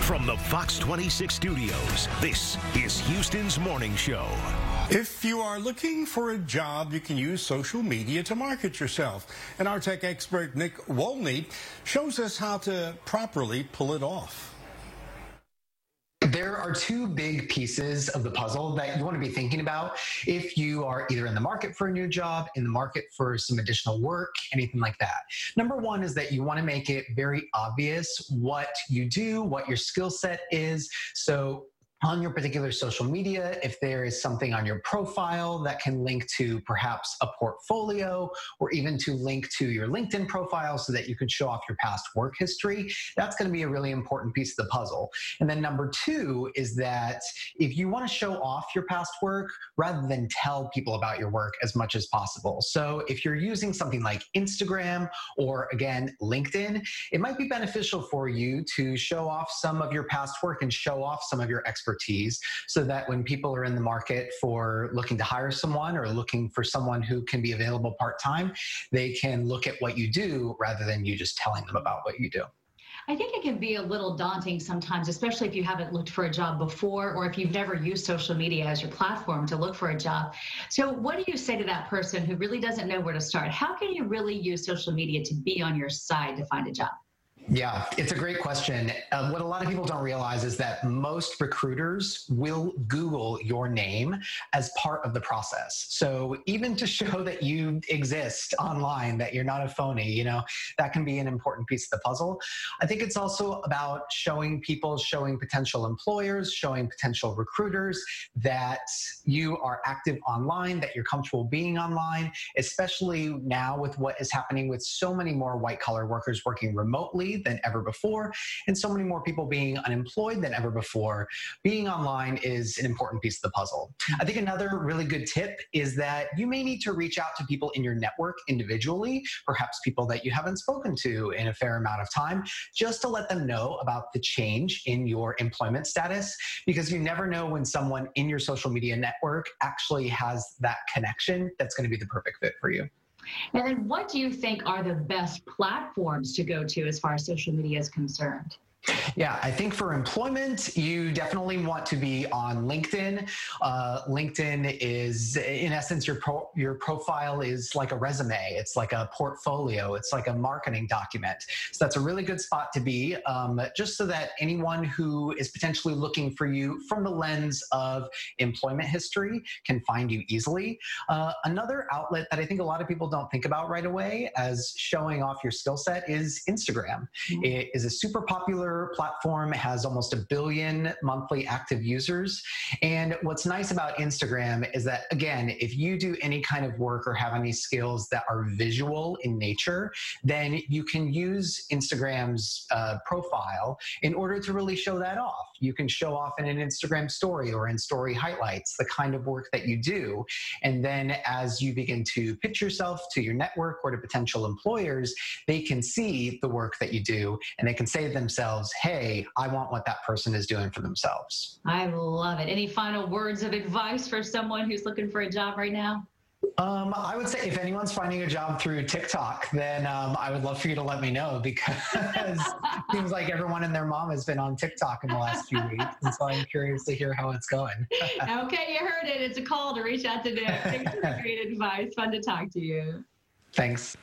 From the Fox 26 studios, this is Houston's Morning Show. If you are looking for a job, you can use social media to market yourself. And our tech expert, Nick Wolney, shows us how to properly pull it off. There are two big pieces of the puzzle that you want to be thinking about if you are either in the market for a new job, in the market for some additional work, anything like that. Number one is that you want to make it very obvious what you do, what your skill set is. So on your particular social media, if there is something on your profile that can link to perhaps a portfolio or even to link to your LinkedIn profile so that you can show off your past work history, that's going to be a really important piece of the puzzle. And then number two is that if you want to show off your past work, rather than tell people about your work as much as possible. So if you're using something like Instagram or again, LinkedIn, it might be beneficial for you to show off some of your past work and show off some of your expertise so that when people are in the market for looking to hire someone or looking for someone who can be available part-time, they can look at what you do rather than you just telling them about what you do. I think it can be a little daunting sometimes, especially if you haven't looked for a job before or if you've never used social media as your platform to look for a job. So what do you say to that person who really doesn't know where to start? How can you really use social media to be on your side to find a job? Yeah, it's a great question. What a lot of people don't realize is that most recruiters will Google your name as part of the process. So even to show that you exist online, that you're not a phony, that can be an important piece of the puzzle. I think it's also about showing people, showing potential employers, showing potential recruiters that you are active online, that you're comfortable being online, especially now with what is happening with so many more white-collar workers working remotely than ever before, and so many more people being unemployed than ever before. Being online is an important piece of the puzzle. I think another really good tip is that you may need to reach out to people in your network individually, perhaps people that you haven't spoken to in a fair amount of time, just to let them know about the change in your employment status, because you never know when someone in your social media network actually has that connection that's going to be the perfect fit for you. And then what do you think are the best platforms to go to as far as social media is concerned? Yeah, I think for employment, you definitely want to be on LinkedIn. LinkedIn is, in essence, your profile is like a resume. It's like a portfolio. It's like a marketing document. So that's a really good spot to be, just so that anyone who is potentially looking for you from the lens of employment history can find you easily. Another outlet that I think a lot of people don't think about right away as showing off your skill set is Instagram. It is a super popular platform. It has almost 1 billion monthly active users. And what's nice about Instagram is that, again, if you do any kind of work or have any skills that are visual in nature, then you can use Instagram's profile in order to really show that off. You can show off in an Instagram story or in story highlights the kind of work that you do. And then as you begin to pitch yourself to your network or to potential employers, they can see the work that you do and they can say to themselves, hey, I want what that person is doing for themselves. I love it. Any final words of advice for someone who's looking for a job right now? I would say if anyone's finding a job through TikTok, then I would love for you to let me know, because it seems like everyone and their mom has been on TikTok in the last few weeks. And so I'm curious to hear how it's going. Okay, you heard it. It's a call to reach out to Nick. Thanks for the great advice. Fun to talk to you. Thanks.